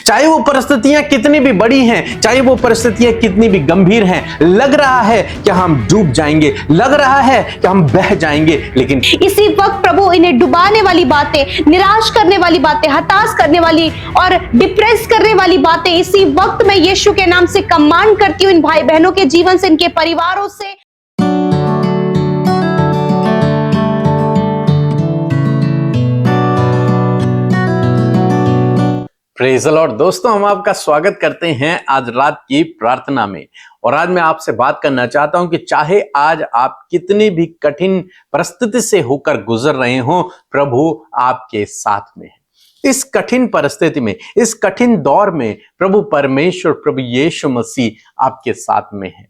चाहे वो परिस्थितियां कितनी भी बड़ी हैं, चाहे वो परिस्थितियां कितनी भी गंभीर हैं, लग रहा है कि हम डूब जाएंगे, लग रहा है कि हम बह जाएंगे, लेकिन इसी वक्त प्रभु इन्हें डुबाने वाली बातें, निराश करने वाली बातें, हताश करने वाली और डिप्रेस करने वाली बातें इसी वक्त मैं यीशु के नाम से कमांड करती हूं इन भाई बहनों के जीवन से, इनके परिवारों से। Praise the Lord. दोस्तों, हम आपका स्वागत करते हैं आज रात की प्रार्थना में। और आज मैं आपसे बात करना चाहता हूं कि चाहे आज आप कितनी भी कठिन परिस्थिति से होकर गुजर रहे हो, प्रभु आपके साथ में है। इस कठिन परिस्थिति में, इस कठिन दौर में प्रभु परमेश्वर, प्रभु यीशु मसीह आपके साथ में है।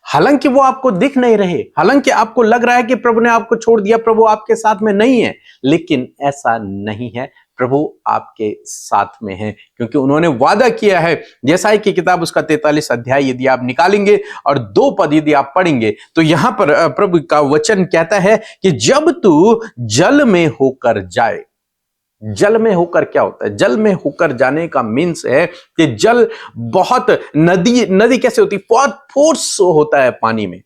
हालांकि वो आपको दिख नहीं रहे, हालांकि आपको लग रहा है कि प्रभु ने आपको छोड़ दिया, प्रभु आपके साथ में नहीं है, लेकिन ऐसा नहीं है। प्रभु आपके साथ में है, क्योंकि उन्होंने वादा किया है। यशायाह की किताब उसका 43 अध्याय यदि आप निकालेंगे और 2 पद यदि आप पढ़ेंगे तो यहां पर प्रभु का वचन कहता है कि जब तू जल में होकर जाए। जल में होकर क्या होता है? जल में होकर जाने का मीन्स है कि जल बहुत नदी कैसे होती है? बहुत फोर्स होता है पानी में।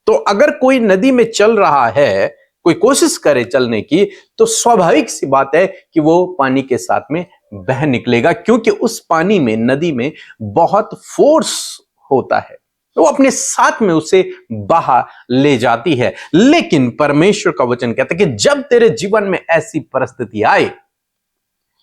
तो अगर कोई नदी में चल रहा है, कोई कोशिश करे चलने की, तो स्वाभाविक सी बात है कि वो पानी के साथ में बह निकलेगा, क्योंकि उस पानी में, नदी में बहुत फोर्स होता है, वो अपने साथ में उसे बहा ले जाती है। लेकिन परमेश्वर का वचन कहता है कि जब तेरे जीवन में ऐसी परिस्थिति आए,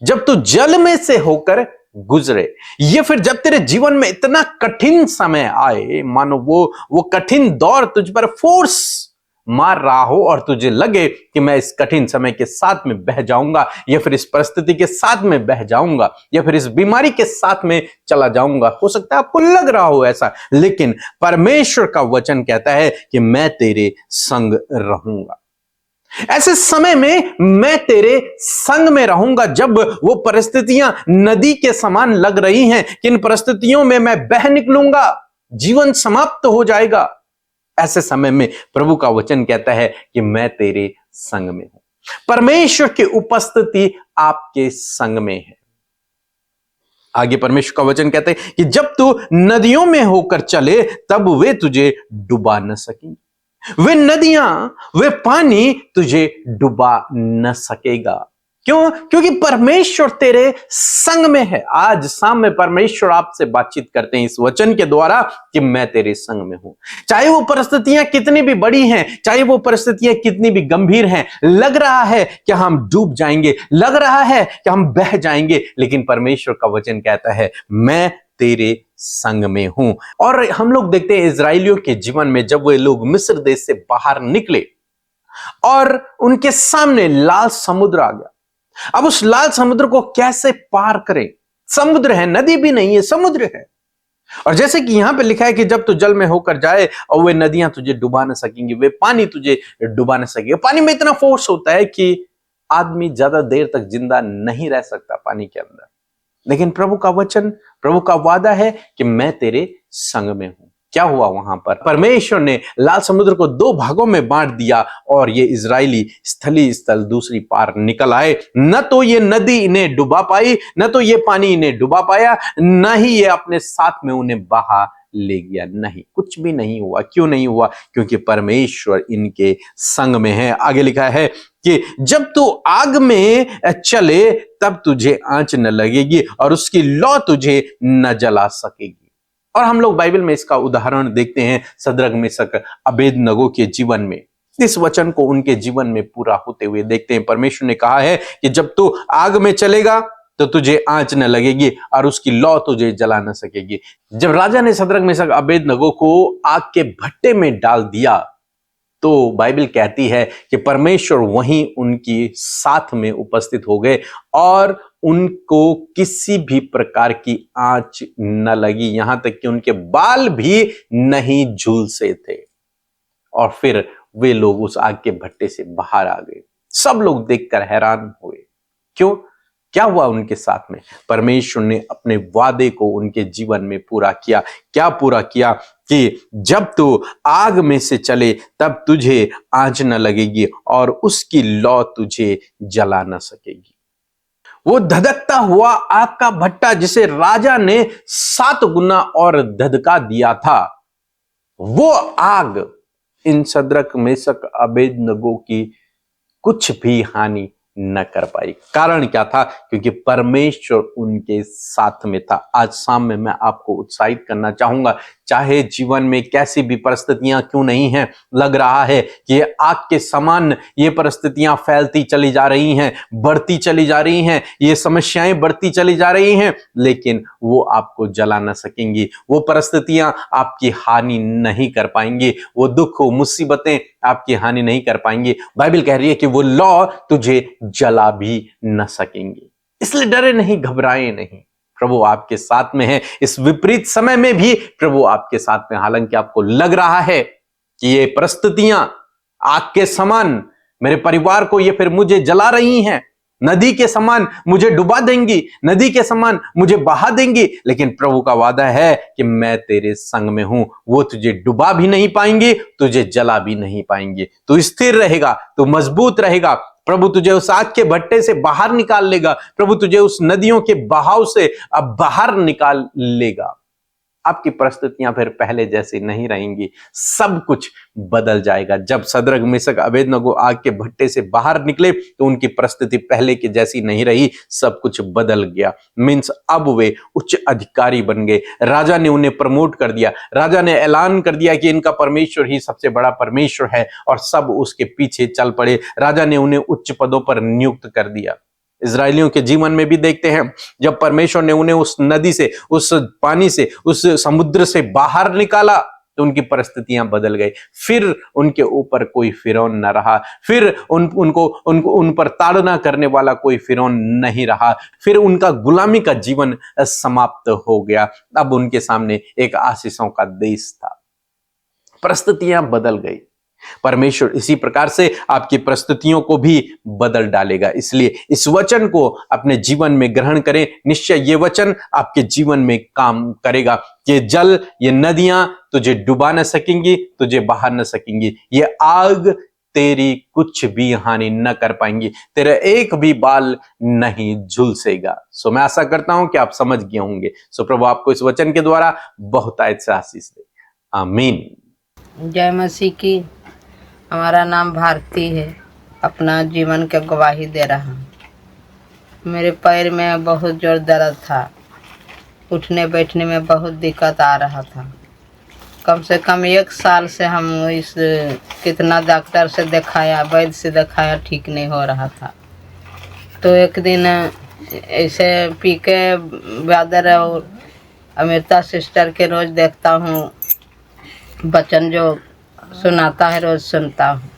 जब तू जल में से होकर गुजरे, ये फिर जब तेरे जीवन में इतना कठिन समय आए, मानो वो कठिन दौर तुझ पर फोर्स मार रहा हो और तुझे लगे कि मैं इस कठिन समय के साथ में बह जाऊंगा, या फिर इस परिस्थिति के साथ में बह जाऊंगा, या फिर इस बीमारी के साथ में चला जाऊंगा। हो सकता है आपको लग रहा हो ऐसा, लेकिन परमेश्वर का वचन कहता है कि मैं तेरे संग रहूंगा। ऐसे समय में मैं तेरे संग में रहूंगा। जब वो परिस्थितियां नदी के समान लग रही हैं कि इन परिस्थितियों में मैं बह निकलूंगा, जीवन समाप्त हो जाएगा, ऐसे समय में प्रभु का वचन कहता है कि मैं तेरे संग में हूं। परमेश्वर की उपस्थिति आपके संग में है। आगे परमेश्वर का वचन कहते हैं कि जब तू नदियों में होकर चले, तब वे तुझे डुबा न सकेंगे। वे नदियां, वे पानी तुझे डुबा न सकेगा। क्यों? क्योंकि परमेश्वर तेरे संग में है। आज शाम में परमेश्वर आपसे बातचीत करते हैं इस वचन के द्वारा कि मैं तेरे संग में हूं। चाहे वो परिस्थितियां कितनी भी बड़ी हैं, चाहे वो परिस्थितियां कितनी भी गंभीर हैं, लग रहा है कि हम डूब जाएंगे, लग रहा है कि हम बह जाएंगे, लेकिन परमेश्वर का वचन कहता है मैं तेरे संग में हूं। और हम लोग देखते हैं इजराइलियों के जीवन में, जब वे लोग मिस्र देश से बाहर निकले और उनके सामने लाल समुद्र आ गया। अब उस लाल समुद्र को कैसे पार करें? समुद्र है, नदी भी नहीं है, समुद्र है। और जैसे कि यहां पे लिखा है कि जब तू जल में होकर जाए और वे नदियां तुझे डुबा न सकेंगी, वे पानी तुझे डुबा न सकेगा। पानी में इतना फोर्स होता है कि आदमी ज्यादा देर तक जिंदा नहीं रह सकता पानी के अंदर। लेकिन प्रभु का वचन, प्रभु का वादा है कि मैं तेरे संग में हूं। क्या हुआ वहां पर? परमेश्वर ने लाल समुद्र को 2 भागों में बांट दिया और ये इजरायली स्थली स्थल दूसरी पार निकल आए। न तो ये नदी इन्हें डुबा पाई, न तो ये पानी इन्हें डुबा पाया, न ही ये अपने साथ में उन्हें बहा ले गया। नहीं, कुछ भी नहीं हुआ। क्यों नहीं हुआ? क्योंकि परमेश्वर इनके संग में है। आगे लिखा है कि जब तू आग में चले, तब तुझे आंच न लगेगी और उसकी लौ तुझे न जला सकेगी। और हम लोग बाइबल में इसका उदाहरण देखते हैं सद्रक, मेशक, अबेदनगो के जीवन में। इस वचन को उनके जीवन में पूरा होते हुए देखते हैं। परमेश्वर ने कहा है कि जब तू आग में चलेगा तो तुझे आंच न लगेगी और उसकी लौ तुझे जला न सकेगी। जब राजा ने सद्रक, मेशक, अबेदनगो को आग के भट्टे में डाल दिया, तो बाइबल कहती है कि परमेश्वर वहीं उनकी साथ में उपस्थित हो गए और उनको किसी भी प्रकार की आंच न लगी, यहां तक कि उनके बाल भी नहीं झुलसे थे। और फिर वे लोग उस आग के भट्टे से बाहर आ गए। सब लोग देखकर हैरान हुए। क्यों? क्या हुआ उनके साथ में? परमेश्वर ने अपने वादे को उनके जीवन में पूरा किया। क्या पूरा किया? कि जब तू आग में से चले, तब तुझे आंच न लगेगी और उसकी लौ तुझे जला न सकेगी। वो धधकता हुआ आग का भट्टा जिसे राजा ने 7 गुना और धधका दिया था, वो आग इन शद्रक मेशक अबेदनगो की कुछ भी हानि न कर पाई। कारण क्या था? क्योंकि परमेश्वर उनके साथ में था। आज शाम में मैं आपको उत्साहित करना चाहूंगा, चाहे जीवन में कैसी भी परिस्थितियां क्यों नहीं हैं, लग रहा है कि ये आग के समान ये परिस्थितियां फैलती चली जा रही हैं, बढ़ती चली जा रही हैं, ये समस्याएं बढ़ती चली जा रही हैं, लेकिन वो आपको जला न सकेंगी। वो परिस्थितियां आपकी हानि नहीं कर पाएंगी, वो दुख, वो मुसीबतें आपकी हानि नहीं कर पाएंगी। बाइबल कह रही है कि वो लौ तुझे जला भी न सकेंगी। इसलिए डरे नहीं, घबराए नहीं, प्रभु आपके साथ में है। इस विपरीत समय में भी प्रभु आपके साथ में। हालांकि आपको लग रहा है कि ये परिस्थितियां आग के समान मेरे परिवार को, ये फिर मुझे जला रही हैं, नदी के समान मुझे डुबा देंगी, नदी के समान मुझे बहा देंगी, लेकिन प्रभु का वादा है कि मैं तेरे संग में हूं। वो तुझे डुबा भी नहीं पाएंगे, तुझे जला भी नहीं पाएंगे। तू स्थिर रहेगा, तू मजबूत रहेगा। प्रभु तुझे उस आग के भट्टे से बाहर निकाल लेगा। प्रभु तुझे उस नदियों के बहाव से अब बाहर निकाल लेगा। आपकी परिस्थितियां फिर पहले जैसी नहीं रहेंगी, सब कुछ बदल जाएगा। जब शद्रक मेशक अबेदनगो आग के भट्टे से बाहर निकले तो उनकी परिस्थिति पहले की जैसी नहीं रही, सब कुछ बदल गया। मीन्स अब वे उच्च अधिकारी बन गए। राजा ने उन्हें प्रमोट कर दिया। राजा ने ऐलान कर दिया कि इनका परमेश्वर ही सबसे बड़ा परमेश्वर है, और सब उसके पीछे चल पड़े। राजा ने उन्हें उच्च पदों पर नियुक्त कर दिया। इजरायलियों के जीवन में भी देखते हैं, जब परमेश्वर ने उन्हें उस नदी से, उस पानी से, उस समुद्र से बाहर निकाला तो उनकी परिस्थितियां बदल गई। फिर उनके ऊपर कोई फिरौन न रहा, फिर उन पर ताड़ना करने वाला कोई फिरौन नहीं रहा, फिर उनका गुलामी का जीवन समाप्त हो गया। अब उनके सामने एक आशीषों का देश था। परिस्थितियां बदल गई। परमेश्वर इसी प्रकार से आपकी परिस्थितियों को भी बदल डालेगा। इसलिए इस वचन को अपने जीवन में ग्रहण करें। निश्चय ये वचन आपके जीवन में काम करेगा। ये जल, ये नदियां तुझे डुबा न सकेंगी, तुझे बहा न सकेंगी। ये आग तेरी कुछ भी हानि न कर पाएंगी, तेरा एक भी बाल नहीं झुलसेगा। सो मैं आशा करता हूं कि आप समझ गए होंगे। सो प्रभु आपको इस वचन के द्वारा बहुतायत से आशीष दे। आमीन। जय मसीह की। हमारा नाम भारती है। अपना जीवन की गवाही दे रहा हूँ। मेरे पैर में बहुत जोर दर्द था, उठने बैठने में बहुत दिक्कत आ रहा था। कम से कम 1 साल से हम इस कितना डॉक्टर से दिखाया, वैद्य से दिखाया, ठीक नहीं हो रहा था। तो एक दिन ऐसे पी के ब्रदर और अमृता सिस्टर के रोज़ देखता हूँ, वचन जो सुनाता है रोज़ सुनता हूँ।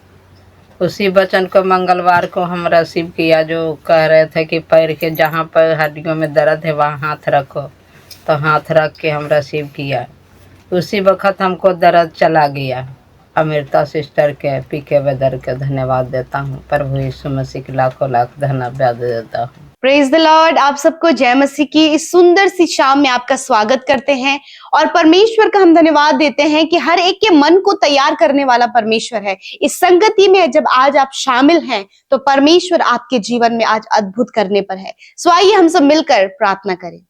उसी वचन को मंगलवार को हम रिसीव किया, जो कह रहे थे कि पैर के जहाँ पर हड्डियों में दर्द है वहाँ हाथ रखो, तो हाथ रख के हम रिसीव किया। उसी वक्त हमको दर्द चला गया। अमृता सिस्टर के पीके वेदर के धन्यवाद देता हूँ। प्रभु यीशु मसीह के लाखों लाख धन्यवाद देता हूँ। Praise the Lord. आप सबको जय मसीह की इस सुंदर सी शाम में आपका स्वागत करते हैं और परमेश्वर का हम धन्यवाद देते हैं कि हर एक के मन को तैयार करने वाला परमेश्वर है। इस संगति में जब आज आप शामिल हैं तो परमेश्वर आपके जीवन में आज अद्भुत करने पर है। सो आइए हम सब मिलकर प्रार्थना करें।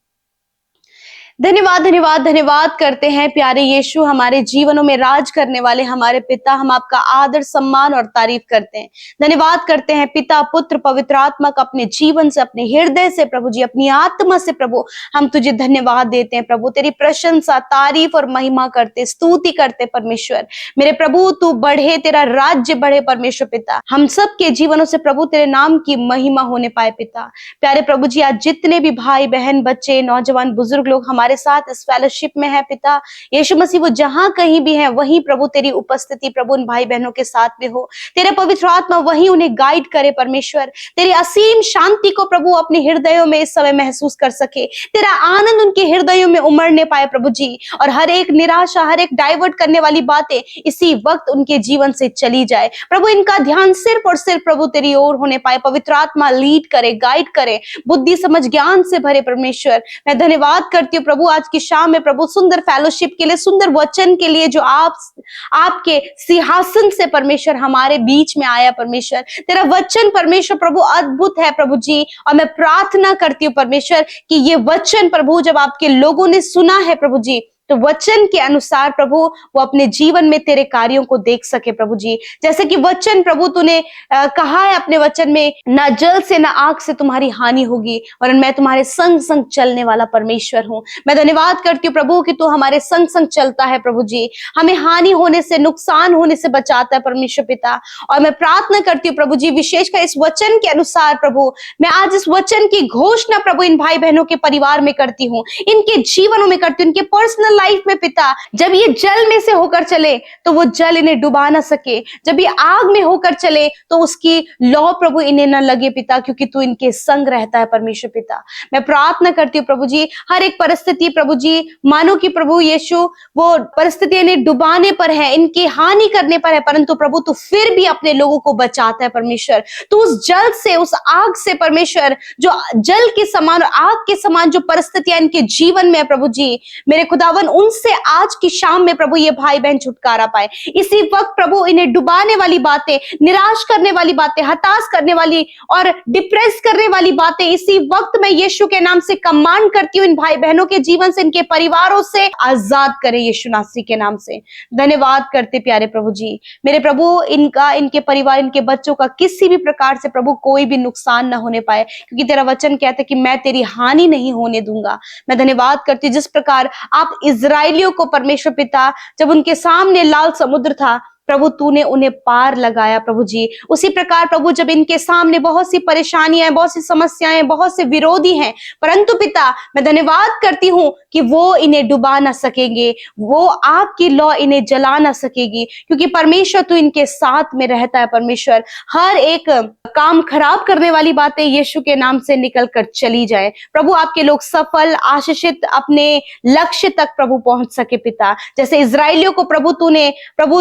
धन्यवाद धन्यवाद धन्यवाद करते हैं प्यारे यीशु, हमारे जीवनों में राज करने वाले हमारे पिता। हम आपका आदर सम्मान और तारीफ करते हैं। धन्यवाद करते हैं पिता, पुत्र, पवित्र आत्मा का अपने जीवन से, अपने हृदय से प्रभु जी, अपनी आत्मा से प्रभु हम तुझे धन्यवाद देते हैं। प्रभु तेरी प्रशंसा, तारीफ और महिमा करते, स्तुति करते परमेश्वर। मेरे प्रभु तू बढ़े, तेरा राज्य बढ़े परमेश्वर पिता। हम सब के जीवनों से प्रभु तेरे नाम की महिमा होने पाए पिता। प्यारे प्रभु जी, आज जितने भी भाई बहन, बच्चे, नौजवान, बुजुर्ग लोग हमारे साथ इस फेलोशिप में है पिता यीशु मसीह, वो जहां कहीं भी है वहीं प्रभु तेरी उपस्थिति प्रभु उन भाई बहनों के साथ में हो। तेरे पवित्र आत्मा वहीं उन्हें गाइड करे परमेश्वर। तेरी असीम शांति को प्रभु अपने हृदयों में इस समय महसूस कर सके। तेरा आनंद उनके हृदयों में उमड़ने पाए प्रभु जी, और हर एक निराशा, हर एक डाइवर्ट करने वाली बातें इसी वक्त उनके जीवन से चली जाए प्रभु। इनका ध्यान सिर्फ और सिर्फ प्रभु तेरी ओर होने पाए। पवित्र आत्मा लीड करे, गाइड करे, बुद्धि समझ ज्ञान से भरे परमेश्वर। मैं धन्यवाद करती हूँ प्रभु आज की शाम में प्रभु सुंदर फेलोशिप के लिए, सुंदर वचन के लिए जो आपके सिंहासन से परमेश्वर हमारे बीच में आया। परमेश्वर तेरा वचन परमेश्वर प्रभु अद्भुत है प्रभु जी, और मैं प्रार्थना करती हूँ परमेश्वर कि ये वचन प्रभु जब आपके लोगों ने सुना है प्रभु जी, तो वचन के अनुसार प्रभु वो अपने जीवन में तेरे कार्यों को देख सके प्रभु जी। जैसे कि वचन प्रभु तूने कहा है अपने वचन में, ना जल से ना आग से तुम्हारी हानि होगी, और मैं तुम्हारे संग संग चलने वाला परमेश्वर हूँ। मैं धन्यवाद करती हूँ प्रभु कि तू हमारे संग संग चलता है प्रभु जी, हमें हानि होने से, नुकसान होने से बचाता है परमेश्वर पिता। और मैं प्रार्थना करती हूँ प्रभु जी, विशेषकर इस वचन के अनुसार प्रभु, मैं आज इस वचन की घोषणा प्रभु इन भाई बहनों के परिवार में करती हूँ, इनके जीवनों में करती हूँ, इनके पर्सनल लाइफ में पिता। जब ये जल में से होकर चले तो वो जल इन्हें डुबा ना सके, जब ये आग में होकर चले तो उसकी लौ प्रभु इन्हें ना लगे पिता, क्योंकि तू इनके संग रहता है परमेश्वर पिता। मैं प्रार्थना करती हूँ प्रभु जी, हर एक परिस्थिति प्रभु जी, मानो कि प्रभु यीशु वो परिस्थिति इन्हें डुबाने पर है, इनकी हानि करने पर है, परंतु प्रभु तू फिर भी अपने लोगों को बचाता है परमेश्वर। तू उस जल से, उस आग से परमेश्वर, जो जल के समान और आग के समान जो परिस्थितियां इनके जीवन में है प्रभु जी, मेरे खुदावन उनसे आज की शाम में प्रभु ये भाई बहन छुटकारा पाए। इसी वक्त प्रभु इन्हें डुबाने वाली बातें, निराश करने वाली बातें, हताश करने वाली और डिप्रेस करने वाली बातें, इसी वक्त मैं यीशु के नाम से कमांड करती हूँ, इन भाई बहनों के जीवन से, इनके परिवारों से आजाद करें यीशु नासरी के नाम से। धन्यवाद करते प्यारे प्रभु जी। मेरे प्रभु इनका, इनके परिवार, इनके बच्चों का किसी भी प्रकार से प्रभु कोई भी नुकसान ना होने पाए, क्योंकि तेरा वचन कहता है कि मैं तेरी हानि नहीं होने दूंगा। मैं धन्यवाद करती हूँ जिस प्रकार आप इजराइलियों को परमेश्वर पिता, जब उनके सामने लाल समुद्र था प्रभु तूने उन्हें पार लगाया प्रभु जी, उसी प्रकार प्रभु जब इनके सामने बहुत सी परेशानियां, बहुत सी समस्याएं, बहुत से विरोधी हैं, परंतु पिता मैं धन्यवाद करती हूँ कि वो इन्हें डुबा ना सकेंगे, वो आपकी लौ इन्हें जला ना सकेगी, क्योंकि परमेश्वर तू इनके साथ में रहता है परमेश्वर। हर एक काम खराब करने वाली बातें यीशु के नाम से निकल कर चली जाए प्रभु, आपके लोग सफल, आशीषित, अपने लक्ष्य तक प्रभु पहुंच सके पिता। जैसे इजराइलियों को प्रभु तूने प्रभु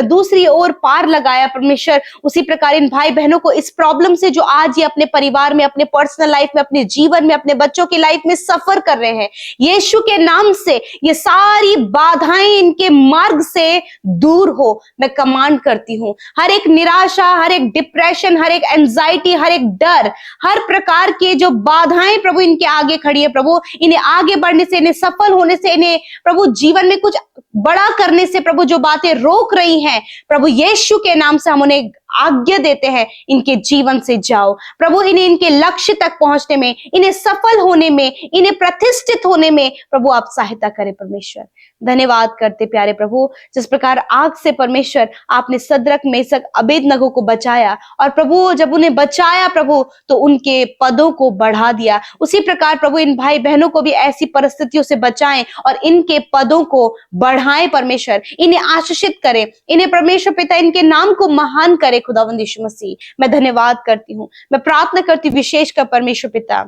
दूसरी ओर पार लगाया परमेश्वर, उसी प्रकार इन भाई बहनों को इस प्रॉब्लम से, जो आज ये अपने परिवार में, अपने पर्सनल लाइफ में, अपने जीवन में, अपने बच्चों की लाइफ में सफर कर रहे हैं, यीशु के नाम से ये सारी बाधाएं इनके मार्ग से दूर हो। मैं कमांड करती हूँ, हर एक निराशा, हर एक डिप्रेशन, हर एक एंजाइटी, हर एक डर, हर प्रकार के जो बाधाएं प्रभु इनके आगे खड़ी है प्रभु, इन्हें आगे बढ़ने से, इन्हें सफल होने से, इन्हें प्रभु जीवन में कुछ बड़ा करने से प्रभु जो बातें रोक रही हैं प्रभु, यीशु के नाम से हम उन्हें आज्ञा देते हैं, इनके जीवन से जाओ प्रभु, इन्हें इनके लक्ष्य तक पहुंचने में, इन्हें सफल होने में, इन्हें प्रतिष्ठित होने में प्रभु आप सहायता करें परमेश्वर। धन्यवाद करते प्यारे प्रभु, जिस प्रकार आग से परमेश्वर आपने सद्रक, मेसक, अबेदनगो को बचाया, और प्रभु जब उन्हें बचाया प्रभु तो उनके पदों को बढ़ा दिया, उसी प्रकार प्रभु इन भाई बहनों को भी ऐसी परिस्थितियों से बचाएं और इनके पदों को बढ़ाएं परमेश्वर, इन्हें आशीषित करें, इन्हें परमेश्वर पिता इनके नाम को महान करे खुदावंद यीशु मसीह। मैं धन्यवाद करती हूँ, मैं प्रार्थना करती हूँ विशेष कर परमेश्वर पिता,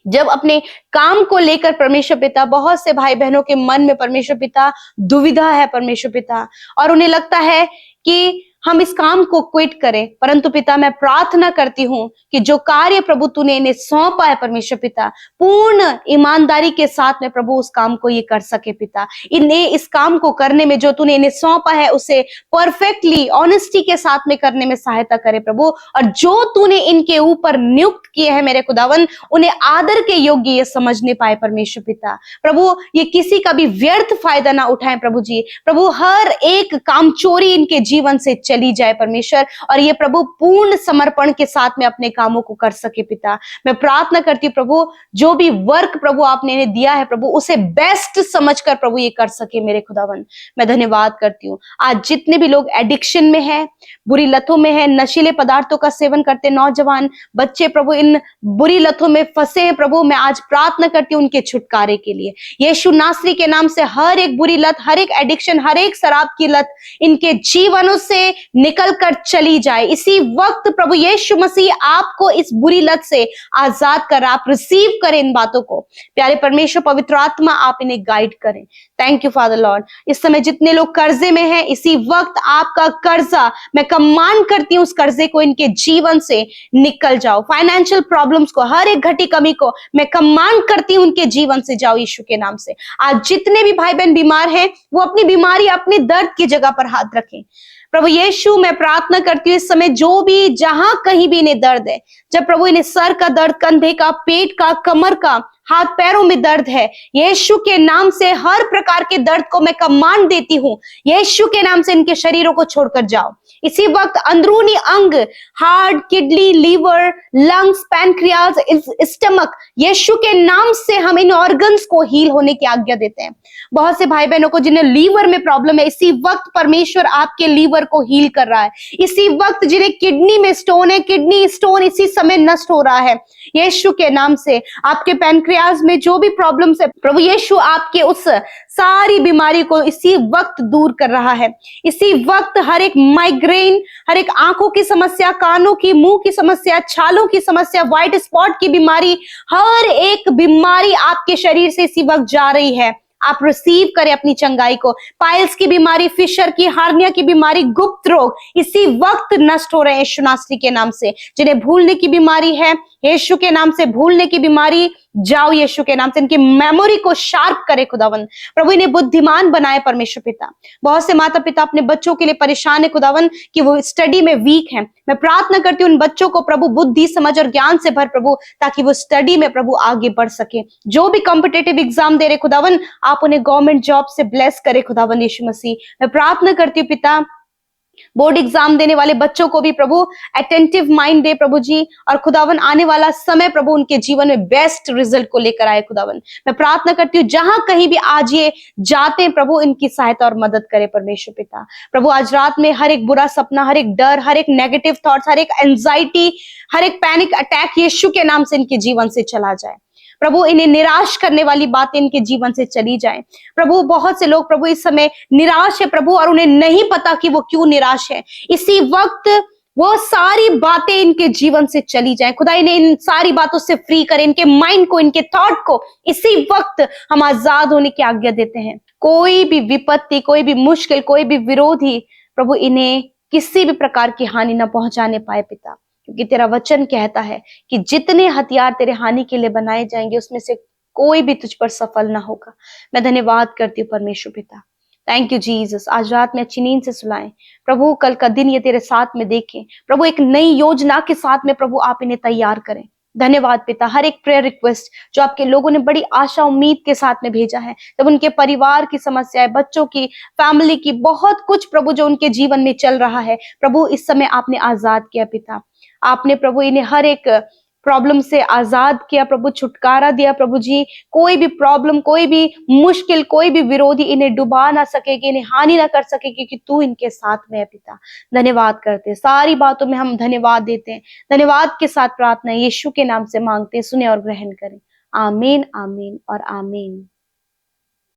जब अपने काम को लेकर परमेश्वर पिता बहुत से भाई बहनों के मन में परमेश्वर पिता दुविधा है परमेश्वर पिता, और उन्हें लगता है कि हम इस काम को क्विट करें, परंतु पिता मैं प्रार्थना करती हूँ कि जो कार्य प्रभु तूने इन्हें सौंपा है परमेश्वर पिता, पूर्ण ईमानदारी के साथ में प्रभु उस काम को ये कर सके पिता। इन्हें इस काम को करने में जो तूने इन्हें सौंपा है उसे परफेक्टली, ऑनेस्टी के साथ में करने में सहायता करे प्रभु, और जो तूने इनके ऊपर नियुक्त किए हैं मेरे खुदावन, उन्हें आदर के योग्य ये समझने पाए परमेश्वर पिता। प्रभु ये किसी का भी व्यर्थ फायदा ना उठाएं प्रभु जी, प्रभु हर एक कामचोरी इनके जीवन से चली जाए परमेश्वर, और ये प्रभु पूर्ण समर्पण के साथ में अपने कामों को कर सके पिता। मैं प्रार्थना करती हूँ प्रभु, जो भी वर्क प्रभु आपने इन्हें दिया है प्रभु, उसे बेस्ट समझकर प्रभु ये कर सके मेरे खुदावन। मैं धन्यवाद करती हूँ आज जितने भी लोग एडिक्शन में हैं, बुरी लतों में हैं, नशीले पदार्थों का सेवन करते नौजवान बच्चे प्रभु इन बुरी लतों में फंसे हैं प्रभु, मैं आज प्रार्थना करती हूँ उनके छुटकारे के लिए यीशु नासरी के नाम से। हर एक बुरी लत, हर एक एडिक्शन, हर एक शराब की लत इनके जीवनों से निकल कर चली जाए। इसी वक्त प्रभु यीशु मसीह आपको इस बुरी लत से आजाद कर, आप रिसीव करें इन बातों को। प्यारे परमेश्वर, पवित्र आत्मा आप इन्हें गाइड करें। Thank you father Lord. इस समय जितने लोग कर्जे में हैं, इसी वक्त आपका कर्जा, मैं कमांड करती हूँ उस कर्जे को इनके जीवन से निकल जाओ। फाइनेंशियल प्रॉब्लम्स को, हर एक घटी कमी को मैं कमांड करती हूँ उनके जीवन से जाओ यीशु के नाम से। आज जितने भी भाई बहन बीमार हैं, वो अपनी बीमारी, अपने दर्द की जगह पर हाथ रखें। प्रभु यीशु, मैं प्रार्थना करती हूँ इस समय जो भी, जहां कहीं भी इन्हें दर्द है, जब प्रभु इन्हें सर का दर्द, कंधे का, पेट का, कमर का, हाथ पैरों में दर्द है, यीशु के नाम से हर प्रकार के दर्द को मैं कमांड देती हूँ, यीशु के नाम से इनके शरीरों को छोड़कर जाओ। इसी वक्त अंदरूनी अंग, heart, kidney, liver, lungs, pancreas, stomach, यीशु के नाम से हम इन ऑर्गन्स को हील होने की आज्ञा देते हैं। बहुत से भाई बहनों को जिन्हें लीवर में प्रॉब्लम है, इसी वक्त परमेश्वर आपके लीवर को हील कर रहा है। इसी वक्त जिन्हें किडनी में स्टोन है, किडनी स्टोन इसी समय नष्ट हो रहा है यीशु के नाम से। आपके पैनक्रियाज में जो भी प्रॉब्लम्स है, प्रभु यीशु आपके उस सारी बीमारी को इसी वक्त दूर कर रहा है। इसी वक्त हर एक माइग्रेन, हर एक आंखों की समस्या, कानों की, मुंह की समस्या, छालों की समस्या, व्हाइट स्पॉट की बीमारी, हर एक बीमारी आपके शरीर से इसी वक्त जा रही है। आप रिसीव करें अपनी चंगाई को। पाइल्स की बीमारी, फिशर की, हार्निया की बीमारी, गुप्त रोग इसी वक्त नष्ट हो रहे हैं यीशु नासरी के नाम से। जिन्हें भूलने की बीमारी है, यीशु के नाम से भूलने की बीमारी जाओ यीशु के नाम से। इनकी मेमोरी को शार्प करे खुदावन। प्रभु इन्हें बुद्धिमान बनाए परमेश्वर पिता। बहुत से माता पिता अपने बच्चों के लिए परेशान है खुदावन कि वो स्टडी में वीक हैं। मैं प्रार्थना करती हूँ उन बच्चों को प्रभु बुद्धि, समझ और ज्ञान से भर प्रभु, ताकि वो स्टडी में प्रभु आगे बढ़ सके। जो भी कॉम्पिटेटिव एग्जाम दे रहे खुदावन, आप उन्हें गवर्नमेंट जॉब से ब्लेस करे खुदावन यीशु मसीह। मैं प्रार्थना करती हूँ पिता, बोर्ड एग्जाम देने वाले बच्चों को भी प्रभु अटेंटिव माइंड दे प्रभु जी, और खुदावन आने वाला समय प्रभु उनके जीवन में बेस्ट रिजल्ट को लेकर आए खुदावन। मैं प्रार्थना करती हूँ जहां कहीं भी आज ये जाते हैं प्रभु, इनकी सहायता और मदद करे परमेश्वर पिता। प्रभु आज रात में हर एक बुरा सपना, हर एक डर, हर एक नेगेटिव थॉट्स, हर एक एंजाइटी, हर एक पैनिक अटैक यीशु के नाम से इनके जीवन से चला जाए। प्रभु इन्हें निराश करने वाली बातें इनके जीवन से चली जाएं। प्रभु बहुत से लोग प्रभु इस समय निराश है प्रभु, और उन्हें नहीं पता कि वो क्यों निराश है। इसी वक्त वो सारी बातें इनके जीवन से चली जाएं। खुदा इन्हें इन सारी बातों से फ्री करे, इनके माइंड को, इनके थॉट को इसी वक्त हम आजाद होने की आज्ञा देते हैं। कोई भी विपत्ति, कोई भी मुश्किल, कोई भी विरोधी प्रभु इन्हें किसी भी प्रकार की हानि न पहुंचाने पाए पिता, क्योंकि तेरा वचन कहता है कि जितने हथियार तेरे हानि के लिए बनाए जाएंगे उसमें से कोई भी तुझ पर सफल ना होगा। मैं धन्यवाद करती हूँ परमेश्वर पिता। Thank you Jesus. आज रात में अच्छी नींद से सुलाएं प्रभु, कल का दिन ये तेरे साथ में देखें प्रभु, एक नई योजना के साथ में प्रभु आप इन्हें तैयार करें। धन्यवाद पिता। हर एक प्रेयर रिक्वेस्ट जो आपके लोगों ने बड़ी आशा उम्मीद के साथ में भेजा है, जब उनके परिवार की समस्याएं, बच्चों की, फैमिली की, बहुत कुछ प्रभु जो उनके जीवन में चल रहा है प्रभु, इस समय आपने आजाद किया पिता। आपने प्रभु इन्हें हर एक प्रॉब्लम से आजाद किया प्रभु, छुटकारा दिया प्रभु जी। कोई भी प्रॉब्लम, कोई भी मुश्किल, कोई भी विरोधी इन्हें डुबा ना सकेगी, इन्हें हानि ना कर सकेगी, क्योंकि तू इनके साथ में है पिता। धन्यवाद करते हैं, सारी बातों में हम धन्यवाद देते हैं। धन्यवाद के साथ प्रार्थना यीशु के नाम से मांगते हैं, सुने और ग्रहण करें। आमीन, आमीन और आमीन।